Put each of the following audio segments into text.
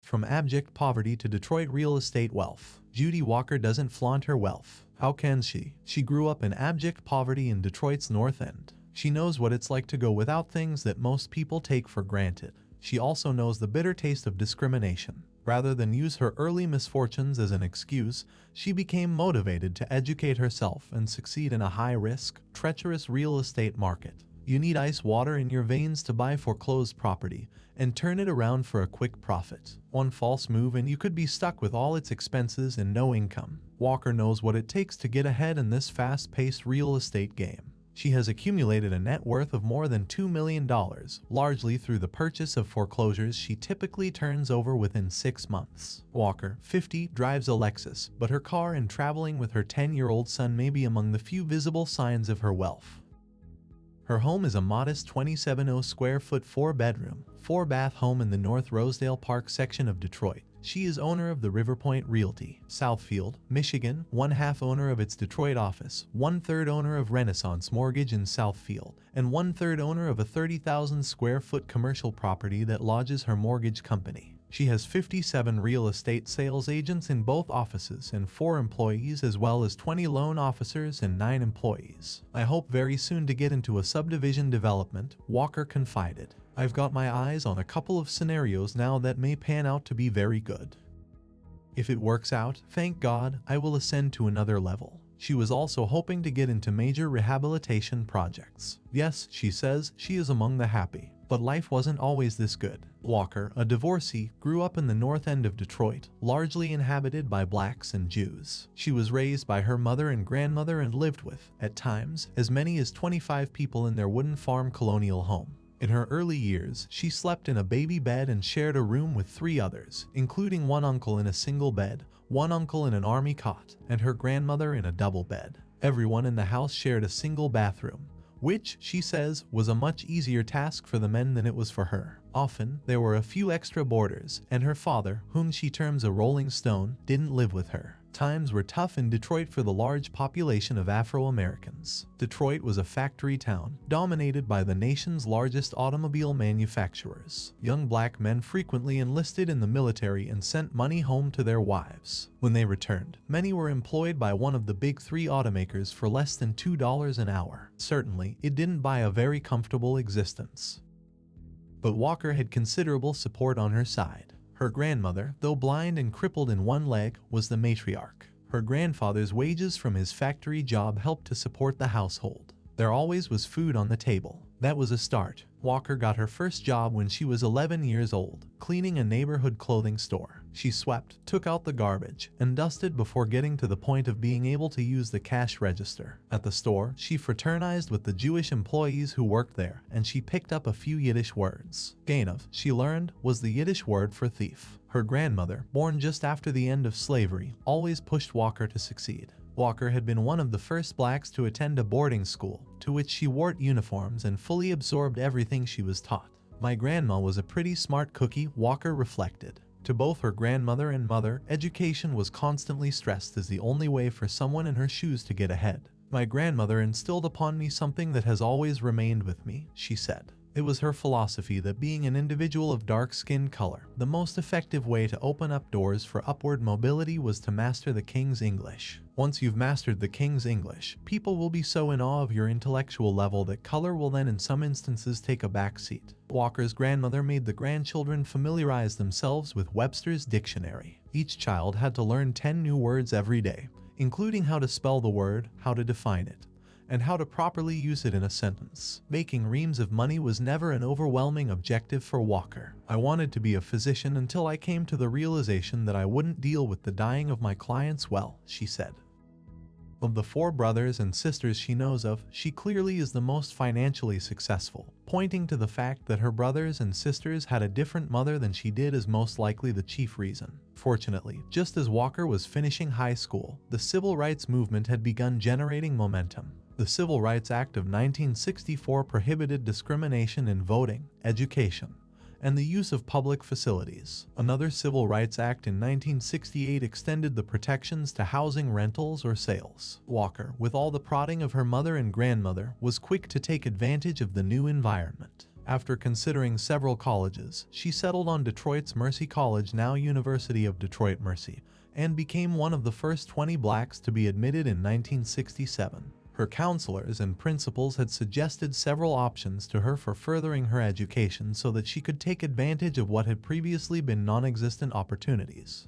From abject poverty to Detroit real estate wealth. Judy Walker doesn't flaunt her wealth. How can she? She grew up in abject poverty in Detroit's North End. She knows what it's like to go without things that most people take for granted. She also knows the bitter taste of discrimination. Rather than use her early misfortunes as an excuse, she became motivated to educate herself and succeed in a high-risk, treacherous real estate market. You need ice water in your veins to buy foreclosed property and turn it around for a quick profit. One false move and you could be stuck with all its expenses and no income. Walker knows what it takes to get ahead in this fast-paced real estate game. She has accumulated a net worth of more than $2 million, largely through the purchase of foreclosures she typically turns over within 6 months. Walker, 50, drives a Lexus, but her car and traveling with her 10-year-old son may be among the few visible signs of her wealth. Her home is a modest 270 square foot 4-bedroom, 4-bath home in the North Rosedale Park section of Detroit. She is owner of the Riverpoint Realty, Southfield, Michigan, 1/2 owner of its Detroit office, 1/3 owner of Renaissance Mortgage in Southfield, and 1/3 owner of a 30,000 square foot commercial property that lodges her mortgage company. She has 57 real estate sales agents in both offices and 4 employees, as well as 20 loan officers and 9 employees. I hope very soon to get into a subdivision development, Walker confided. I've got my eyes on a couple of scenarios now that may pan out to be very good. If it works out, thank God, I will ascend to another level. She was also hoping to get into major rehabilitation projects. Yes, she says, she is among the happy. But life wasn't always this good. Walker, a divorcee, grew up in the North End of Detroit, largely inhabited by blacks and Jews. She was raised by her mother and grandmother and lived with, at times, as many as 25 people in their wooden farm colonial home. In her early years, she slept in a baby bed and shared a room with 3 others, including one uncle in a single bed, one uncle in an army cot, and her grandmother in a double bed. Everyone in the house shared a single bathroom, which, she says, was a much easier task for the men than it was for her. Often, there were a few extra boarders, and her father, whom she terms a rolling stone, didn't live with her. Times were tough in Detroit for the large population of Afro-Americans. Detroit was a factory town, dominated by the nation's largest automobile manufacturers. Young black men frequently enlisted in the military and sent money home to their wives. When they returned, many were employed by one of the big 3 automakers for less than $2 an hour. Certainly, it didn't buy a very comfortable existence. But Walker had considerable support on her side. Her grandmother, though blind and crippled in one leg, was the matriarch. Her grandfather's wages from his factory job helped to support the household. There always was food on the table. That was a start. Walker got her first job when she was 11 years old, cleaning a neighborhood clothing store. She swept, took out the garbage, and dusted before getting to the point of being able to use the cash register. At the store, she fraternized with the Jewish employees who worked there, and she picked up a few Yiddish words. Gainov, she learned, was the Yiddish word for thief. Her grandmother, born just after the end of slavery, always pushed Walker to succeed. Walker had been one of the first blacks to attend a boarding school, to which she wore uniforms and fully absorbed everything she was taught. My grandma was a pretty smart cookie, Walker reflected. To both her grandmother and mother, education was constantly stressed as the only way for someone in her shoes to get ahead. My grandmother instilled upon me something that has always remained with me, she said. It was her philosophy that being an individual of dark skin color, the most effective way to open up doors for upward mobility was to master the King's English. Once you've mastered the King's English, people will be so in awe of your intellectual level that color will then in some instances take a back seat. Walker's grandmother made the grandchildren familiarize themselves with Webster's dictionary. Each child had to learn 10 new words every day, including how to spell the word, how to define it, and how to properly use it in a sentence. Making reams of money was never an overwhelming objective for Walker. I wanted to be a physician until I came to the realization that I wouldn't deal with the dying of my clients well, she said. Of the 4 brothers and sisters she knows of, she clearly is the most financially successful, pointing to the fact that her brothers and sisters had a different mother than she did is most likely the chief reason. Fortunately, just as Walker was finishing high school, the civil rights movement had begun generating momentum. The Civil Rights Act of 1964 prohibited discrimination in voting, education, and the use of public facilities. Another Civil Rights Act in 1968 extended the protections to housing rentals or sales. Walker, with all the prodding of her mother and grandmother, was quick to take advantage of the new environment. After considering several colleges, she settled on Detroit's Mercy College, now University of Detroit Mercy, and became one of the first 20 blacks to be admitted in 1967. Her counselors and principals had suggested several options to her for furthering her education so that she could take advantage of what had previously been non-existent opportunities.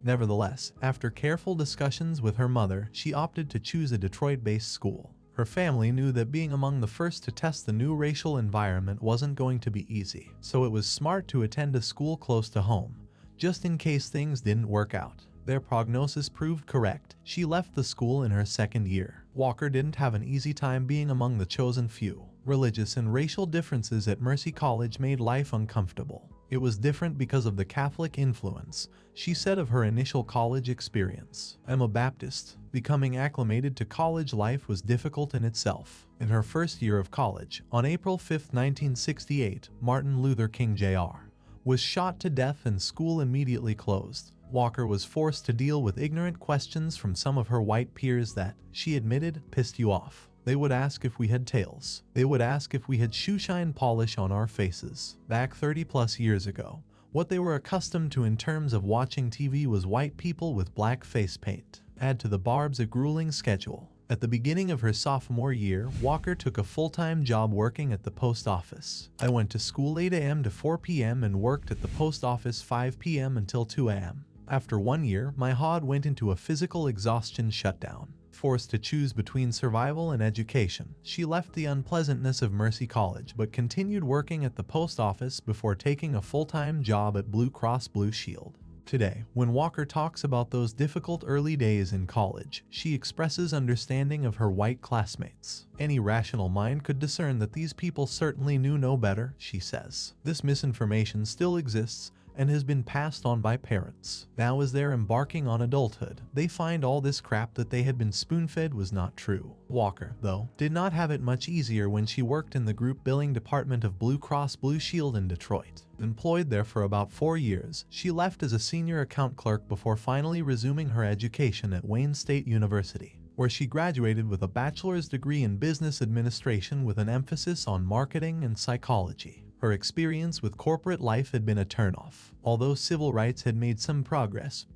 Nevertheless, after careful discussions with her mother, she opted to choose a Detroit-based school. Her family knew that being among the first to test the new racial environment wasn't going to be easy, so it was smart to attend a school close to home, just in case things didn't work out. Their prognosis proved correct. She left the school in her second year. Walker didn't have an easy time being among the chosen few. Religious and racial differences at Mercy College made life uncomfortable. It was different because of the Catholic influence, she said of her initial college experience. "I'm a Baptist. Becoming acclimated to college life was difficult in itself." In her first year of college, on April 5, 1968, Martin Luther King Jr. was shot to death and school immediately closed. Walker was forced to deal with ignorant questions from some of her white peers that, she admitted, pissed you off. They would ask if we had tails. They would ask if we had shoeshine polish on our faces. Back 30+ years ago, what they were accustomed to in terms of watching TV was white people with black face paint. Add to the barbs a grueling schedule. At the beginning of her sophomore year, Walker took a full-time job working at the post office. "I went to school 8 a.m. to 4 p.m. and worked at the post office 5 p.m. until 2 a.m. After 1 year, my HOD went into a physical exhaustion shutdown. Forced to choose between survival and education, she left the unpleasantness of Mercy College but continued working at the post office before taking a full-time job at Blue Cross Blue Shield. Today, when Walker talks about those difficult early days in college, she expresses understanding of her white classmates. "Any rational mind could discern that these people certainly knew no better," she says. "This misinformation still exists and has been passed on by parents. Now as they're embarking on adulthood, they find all this crap that they had been spoon-fed was not true." Walker, though, did not have it much easier when she worked in the group billing department of Blue Cross Blue Shield in Detroit. Employed there for about 4 years, she left as a senior account clerk before finally resuming her education at Wayne State University, where she graduated with a bachelor's degree in business administration with an emphasis on marketing and psychology. Her experience with corporate life had been a turnoff. Although civil rights had made some progress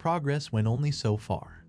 went only so far.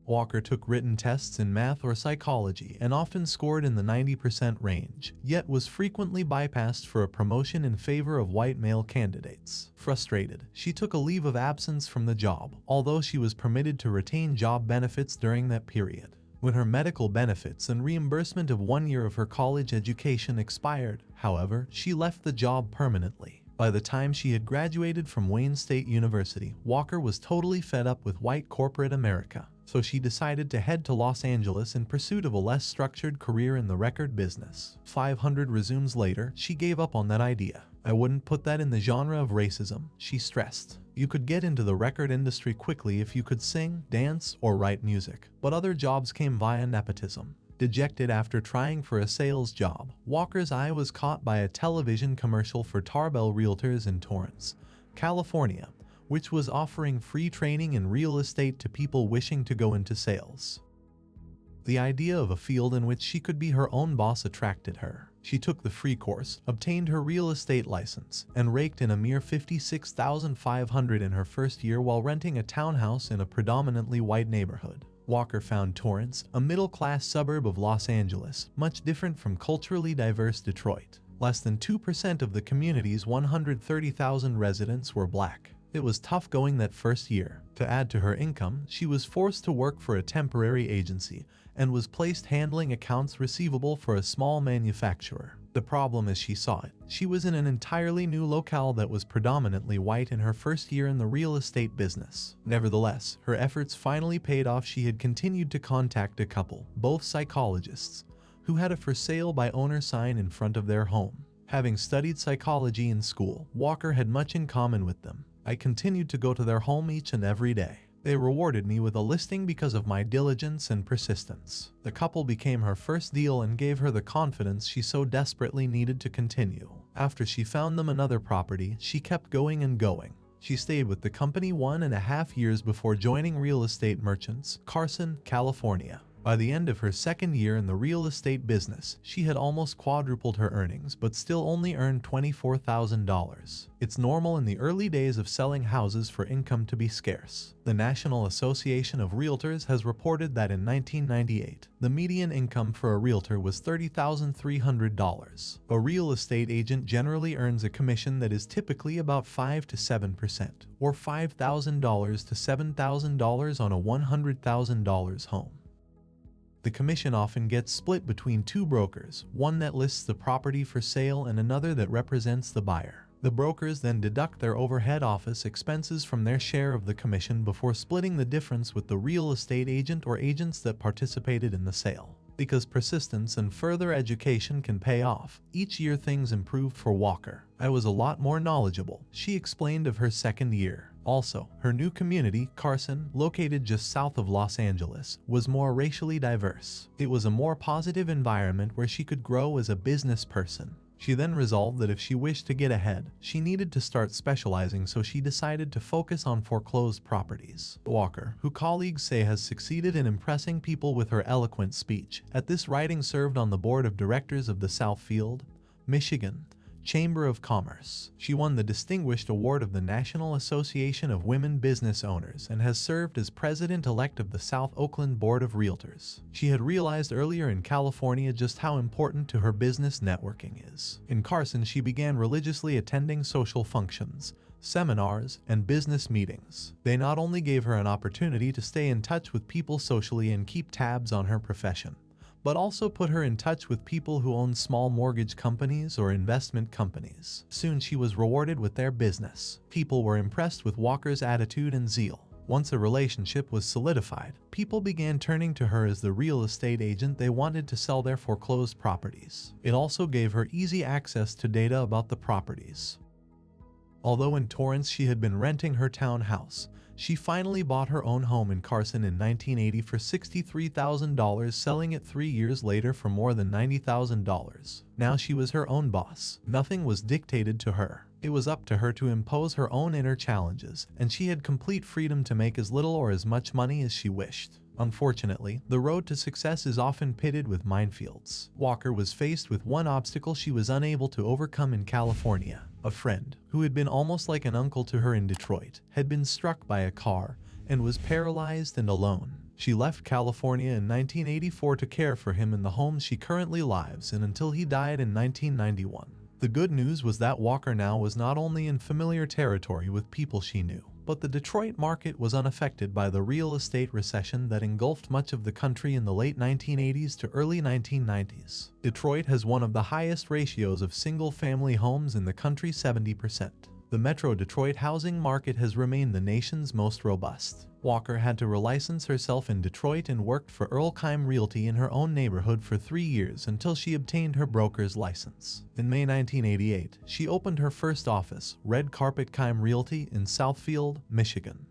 Walker took written tests in math or psychology and often scored in the 90% range, yet was frequently bypassed for a promotion in favor of white male candidates. Frustrated, she took a leave of absence from the job, although she was permitted to retain job benefits during that period. When her medical benefits and reimbursement of 1 year of her college education expired, however, she left the job permanently. By the time she had graduated from Wayne State University, Walker was totally fed up with white corporate America, so she decided to head to Los Angeles in pursuit of a less structured career in the record business. 500 resumes later, she gave up on that idea. "I wouldn't put that in the genre of racism," she stressed. "You could get into the record industry quickly if you could sing, dance, or write music, but other jobs came via nepotism." Dejected after trying for a sales job, Walker's eye was caught by a television commercial for Tarbell Realtors in Torrance, California, which was offering free training in real estate to people wishing to go into sales. The idea of a field in which she could be her own boss attracted her. She took the free course, obtained her real estate license, and raked in a mere $56,500 in her first year while renting a townhouse in a predominantly white neighborhood. Walker found Torrance, a middle-class suburb of Los Angeles, much different from culturally diverse Detroit. Less than 2% of the community's 130,000 residents were black. It was tough going that first year. To add to her income, she was forced to work for a temporary agency and was placed handling accounts receivable for a small manufacturer. The problem as she saw it, she was in an entirely new locale that was predominantly white in her first year in the real estate business. Nevertheless, her efforts finally paid off. She had continued to contact a couple, both psychologists, who had a for sale by owner sign in front of their home. Having studied psychology in school, Walker had much in common with them. "I continued to go to their home each and every day. They rewarded me with a listing because of my diligence and persistence." The couple became her first deal and gave her the confidence she so desperately needed to continue. After she found them another property, she kept going and going. She stayed with the company 1.5 years before joining Real Estate Merchants, Carson, California. By the end of her second year in the real estate business, she had almost quadrupled her earnings but still only earned $24,000. It's normal in the early days of selling houses for income to be scarce. The National Association of Realtors has reported that in 1998, the median income for a realtor was $30,300. A real estate agent generally earns a commission that is typically about 5 to 7%, or $5,000 to $7,000 on a $100,000 home. The commission often gets split between two brokers, one that lists the property for sale and another that represents the buyer. The brokers then deduct their overhead office expenses from their share of the commission before splitting the difference with the real estate agent or agents that participated in the sale. Because persistence and further education can pay off, each year things improved for Walker. I was a lot more knowledgeable, she explained of her second year. Also, her new community, Carson, located just south of Los Angeles, was more racially diverse. It was a more positive environment where she could grow as a business person. She then resolved that if she wished to get ahead, she needed to start specializing, so she decided to focus on foreclosed properties. Walker, who colleagues say has succeeded in impressing people with her eloquent speech, at this writing served on the board of directors of the Southfield, Michigan, Chamber of Commerce. She won the Distinguished Award of the National Association of Women Business Owners and has served as president-elect of the South Oakland Board of Realtors. She had realized earlier in California just how important to her business networking is. In Carson, she began religiously attending social functions, seminars, and business meetings. They not only gave her an opportunity to stay in touch with people socially and keep tabs on her profession, but also put her in touch with people who owned small mortgage companies or investment companies. Soon she was rewarded with their business. People were impressed with Walker's attitude and zeal. Once a relationship was solidified, people began turning to her as the real estate agent they wanted to sell their foreclosed properties. It also gave her easy access to data about the properties. Although in Torrance she had been renting her townhouse, she finally bought her own home in Carson in 1980 for $63,000, selling it 3 years later for more than $90,000. Now she was her own boss. Nothing was dictated to her. It was up to her to impose her own inner challenges, and she had complete freedom to make as little or as much money as she wished. Unfortunately, the road to success is often pitted with minefields. Walker was faced with one obstacle she was unable to overcome in California. A friend, who had been almost like an uncle to her in Detroit, had been struck by a car and was paralyzed and alone. She left California in 1984 to care for him in the home she currently lives in until he died in 1991. The good news was that Walker now was not only in familiar territory with people she knew, but the Detroit market was unaffected by the real estate recession that engulfed much of the country in the late 1980s to early 1990s. Detroit has one of the highest ratios of single-family homes in the country, 70%. The Metro Detroit housing market has remained the nation's most robust. Walker had to relicense herself in Detroit and worked for Earlkheim Realty in her own neighborhood for 3 years until she obtained her broker's license. In May 1988, she opened her first office, Red Carpet Kheim Realty, in Southfield, Michigan.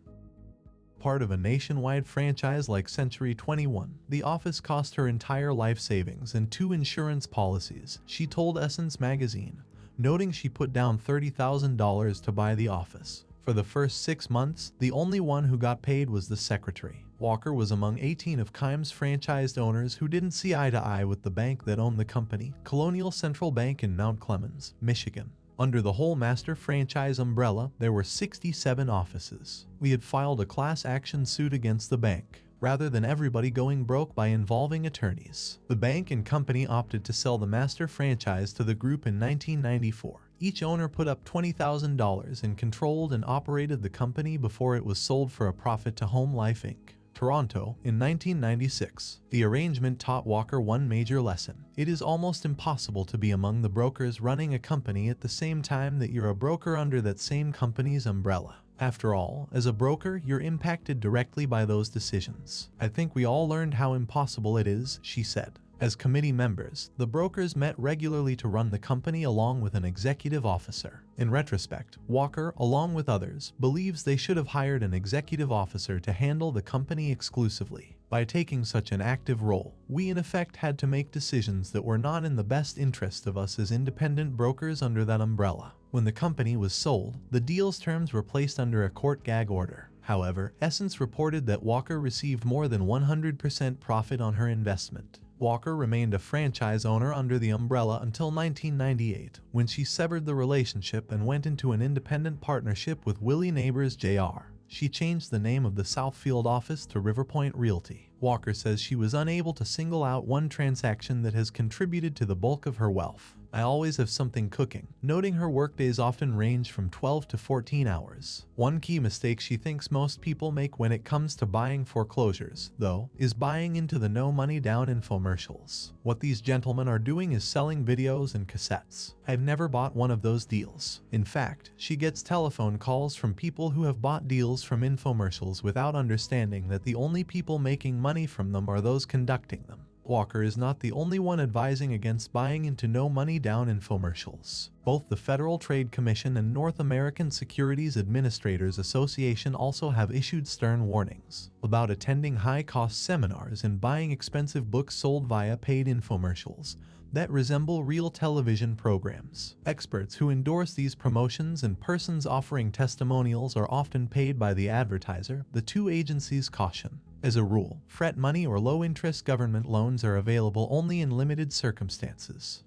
Part of a nationwide franchise like Century 21, the office cost her entire life savings and 2 insurance policies, she told Essence magazine, noting she put down $30,000 to buy the office. For the first 6 months, the only one who got paid was the secretary. Walker was among 18 of Kheim's franchised owners who didn't see eye to eye with the bank that owned the company, Colonial Central Bank in Mount Clemens, Michigan. Under the whole master franchise umbrella, there were 67 offices. We had filed a class action suit against the bank, rather than everybody going broke by involving attorneys. The bank and company opted to sell the master franchise to the group in 1994. Each owner put up $20,000 and controlled and operated the company before it was sold for a profit to Home Life Inc. Toronto, in 1996. The arrangement taught Walker one major lesson. It is almost impossible to be among the brokers running a company at the same time that you're a broker under that same company's umbrella. After all, as a broker, you're impacted directly by those decisions. I think we all learned how impossible it is, she said. As committee members, the brokers met regularly to run the company along with an executive officer. In retrospect, Walker, along with others, believes they should have hired an executive officer to handle the company exclusively. By taking such an active role, we in effect had to make decisions that were not in the best interest of us as independent brokers under that umbrella. When the company was sold, the deal's terms were placed under a court gag order. However, Essence reported that Walker received more than 100% profit on her investment. Walker remained a franchise owner under the umbrella until 1998, when she severed the relationship and went into an independent partnership with Willie Neighbors Jr. She changed the name of the Southfield office to Riverpoint Realty. Walker says she was unable to single out one transaction that has contributed to the bulk of her wealth. I always have something cooking, noting her workdays often range from 12 to 14 hours. One key mistake she thinks most people make when it comes to buying foreclosures, though, is buying into the no money down infomercials. What these gentlemen are doing is selling videos and cassettes. I've never bought one of those deals. In fact, she gets telephone calls from people who have bought deals from infomercials without understanding that the only people making money from them are those conducting them. Walker is not the only one advising against buying into no money down infomercials. Both the Federal Trade Commission and North American Securities Administrators Association also have issued stern warnings about attending high-cost seminars and buying expensive books sold via paid infomercials that resemble real television programs. Experts who endorse these promotions and persons offering testimonials are often paid by the advertiser, the two agencies caution. As a rule, fret money or low-interest government loans are available only in limited circumstances.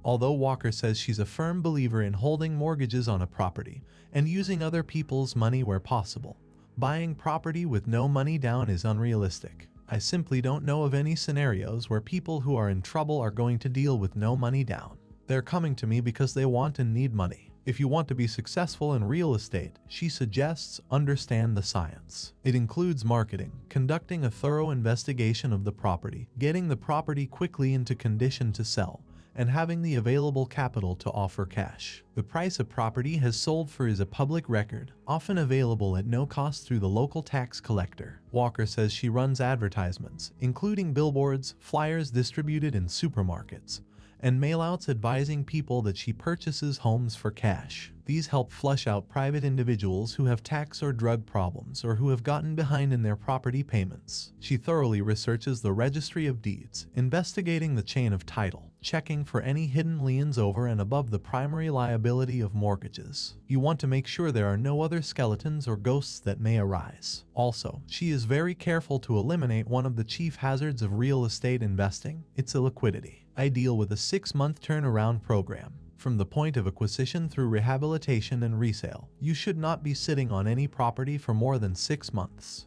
Although Walker says she's a firm believer in holding mortgages on a property and using other people's money where possible, buying property with no money down is unrealistic. I simply don't know of any scenarios where people who are in trouble are going to deal with no money down. They're coming to me because they want and need money. If you want to be successful in real estate, she suggests understand the science. It includes marketing, conducting a thorough investigation of the property, getting the property quickly into condition to sell, and having the available capital to offer cash. The price a property has sold for is a public record, often available at no cost through the local tax collector. Walker says she runs advertisements, including billboards, flyers distributed in supermarkets, and mailouts advising people that she purchases homes for cash. These help flush out private individuals who have tax or drug problems or who have gotten behind in their property payments. She thoroughly researches the registry of deeds, investigating the chain of title, checking for any hidden liens over and above the primary liability of mortgages. You want to make sure there are no other skeletons or ghosts that may arise. Also, she is very careful to eliminate one of the chief hazards of real estate investing: its illiquidity. I deal with a 6-month turnaround program. From the point of acquisition through rehabilitation and resale, you should not be sitting on any property for more than 6 months.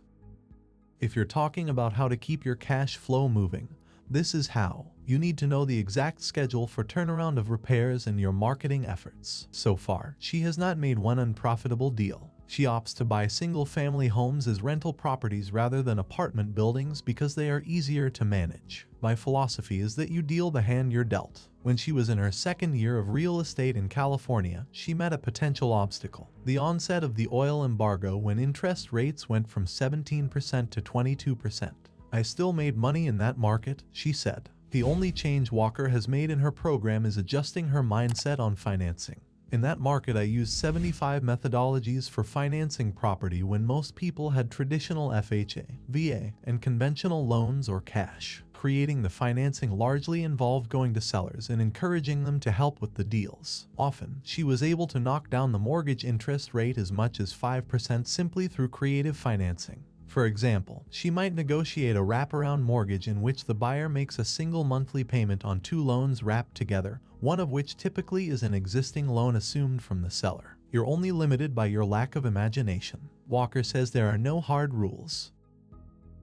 If you're talking about how to keep your cash flow moving, this is how. You need to know the exact schedule for turnaround of repairs and your marketing efforts. So far, she has not made one unprofitable deal. She opts to buy single-family homes as rental properties rather than apartment buildings because they are easier to manage. My philosophy is that you deal the hand you're dealt. When she was in her second year of real estate in California, she met a potential obstacle: the onset of the oil embargo, when interest rates went from 17% to 22%. I still made money in that market, she said. The only change Walker has made in her program is adjusting her mindset on financing. In that market, I used 75 methodologies for financing property when most people had traditional FHA, VA, and conventional loans or cash. Creating the financing largely involved going to sellers and encouraging them to help with the deals. Often, she was able to knock down the mortgage interest rate as much as 5% simply through creative financing. For example, she might negotiate a wraparound mortgage in which the buyer makes a single monthly payment on 2 loans wrapped together, one of which typically is an existing loan assumed from the seller. You're only limited by your lack of imagination. Walker says there are no hard rules.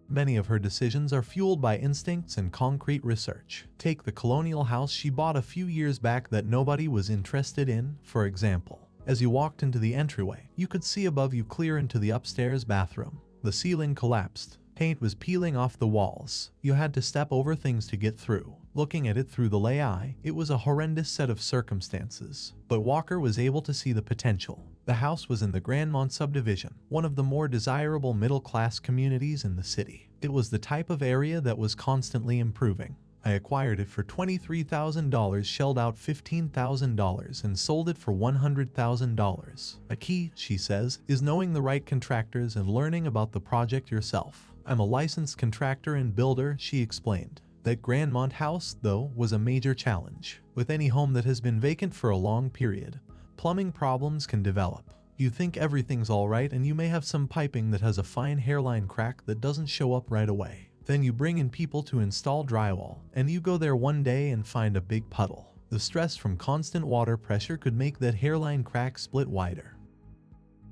Many of her decisions are fueled by instincts and concrete research. Take the colonial house she bought a few years back that nobody was interested in, for example. As you walked into the entryway, you could see above you clear into the upstairs bathroom. The ceiling collapsed. Paint was peeling off the walls. You had to step over things to get through. Looking at it through the lay eye, it was a horrendous set of circumstances. But Walker was able to see the potential. The house was in the Grandmont subdivision, one of the more desirable middle-class communities in the city. It was the type of area that was constantly improving. I acquired it for $23,000, shelled out $15,000, and sold it for $100,000. A key, she says, is knowing the right contractors and learning about the project yourself. I'm a licensed contractor and builder, she explained. That Grandmont house, though, was a major challenge. With any home that has been vacant for a long period, plumbing problems can develop. You think everything's alright and you may have some piping that has a fine hairline crack that doesn't show up right away. Then you bring in people to install drywall, and you go there one day and find a big puddle. The stress from constant water pressure could make that hairline crack split wider.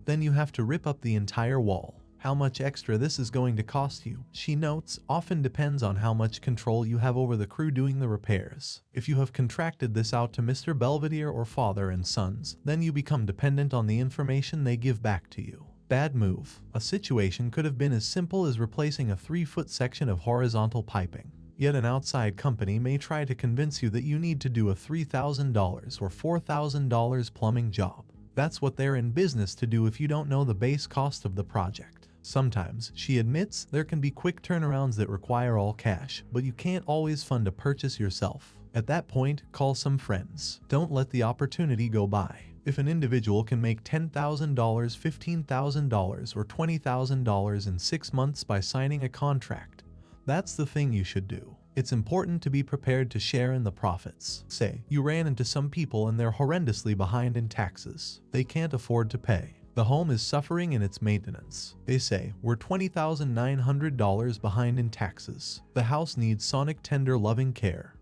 Then you have to rip up the entire wall. How much extra this is going to cost you, she notes, often depends on how much control you have over the crew doing the repairs. If you have contracted this out to Mr. Belvedere or Father and Sons, then you become dependent on the information they give back to you. Bad move. A situation could have been as simple as replacing a 3-foot section of horizontal piping. Yet an outside company may try to convince you that you need to do a $3,000 or $4,000 plumbing job. That's what they're in business to do if you don't know the base cost of the project. Sometimes, she admits, there can be quick turnarounds that require all cash, but you can't always fund a purchase yourself. At that point, call some friends. Don't let the opportunity go by. If an individual can make $10,000, $15,000, or $20,000 in 6 months by signing a contract, that's the thing you should do. It's important to be prepared to share in the profits. Say, you ran into some people and they're horrendously behind in taxes. They can't afford to pay. The home is suffering in its maintenance. They say, we're $20,900 behind in taxes. The house needs sonic tender loving care.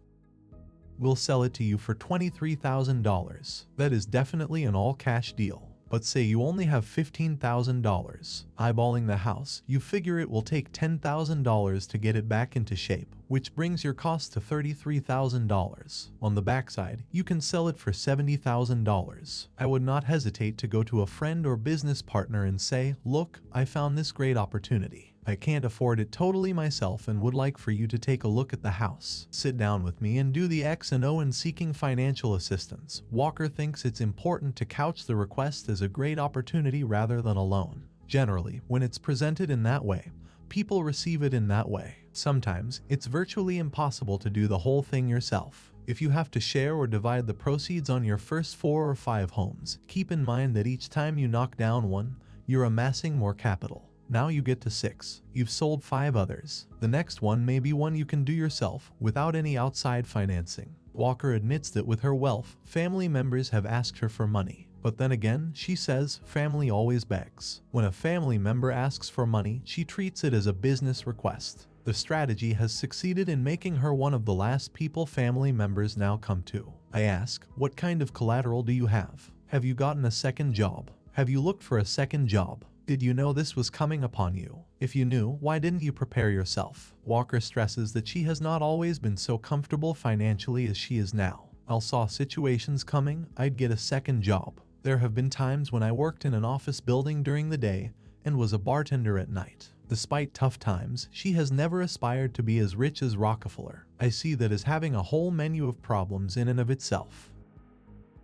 We'll sell it to you for $23,000. That is definitely an all-cash deal. But say you only have $15,000. Eyeballing the house, you figure it will take $10,000 to get it back into shape, which brings your cost to $33,000. On the backside, you can sell it for $70,000. I would not hesitate to go to a friend or business partner and say, look, I found this great opportunity. I can't afford it totally myself and would like for you to take a look at the house. Sit down with me and do the X and O in seeking financial assistance. Walker thinks it's important to couch the request as a great opportunity rather than a loan. Generally, when it's presented in that way, people receive it in that way. Sometimes, it's virtually impossible to do the whole thing yourself. If you have to share or divide the proceeds on your first 4 or 5 homes, keep in mind that each time you knock down one, you're amassing more capital. Now you get to 6. You've sold 5 others. The next one may be one you can do yourself without any outside financing. Walker admits that with her wealth, family members have asked her for money. But then again, she says, family always begs. When a family member asks for money, she treats it as a business request. The strategy has succeeded in making her one of the last people family members now come to. I ask, what kind of collateral do you have? Have you gotten a second job? Have you looked for a second job? Did you know this was coming upon you? If you knew, why didn't you prepare yourself? Walker stresses that she has not always been so comfortable financially as she is now. I saw situations coming, I'd get a second job. There have been times when I worked in an office building during the day and was a bartender at night. Despite tough times, she has never aspired to be as rich as Rockefeller. I see that as having a whole menu of problems in and of itself.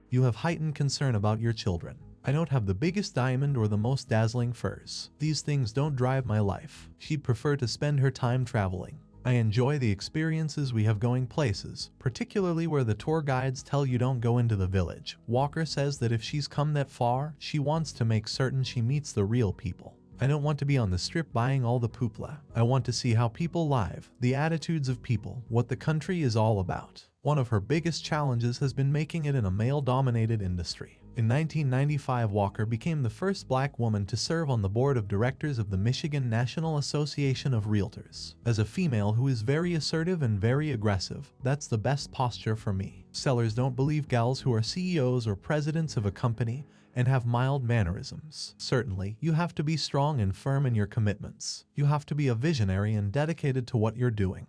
You have heightened concern about your children. I don't have the biggest diamond or the most dazzling furs. These things don't drive my life. She'd prefer to spend her time traveling. I enjoy the experiences we have going places, particularly where the tour guides tell you don't go into the village. Walker says that if she's come that far, she wants to make certain she meets the real people. I don't want to be on the strip buying all the poopla. I want to see how people live, the attitudes of people, what the country is all about. One of her biggest challenges has been making it in a male-dominated industry. In 1995, Walker became the first black woman to serve on the board of directors of the Michigan National Association of Realtors. As a female who is very assertive and very aggressive, that's the best posture for me. Sellers don't believe gals who are CEOs or presidents of a company and have mild mannerisms. Certainly, you have to be strong and firm in your commitments. You have to be a visionary and dedicated to what you're doing.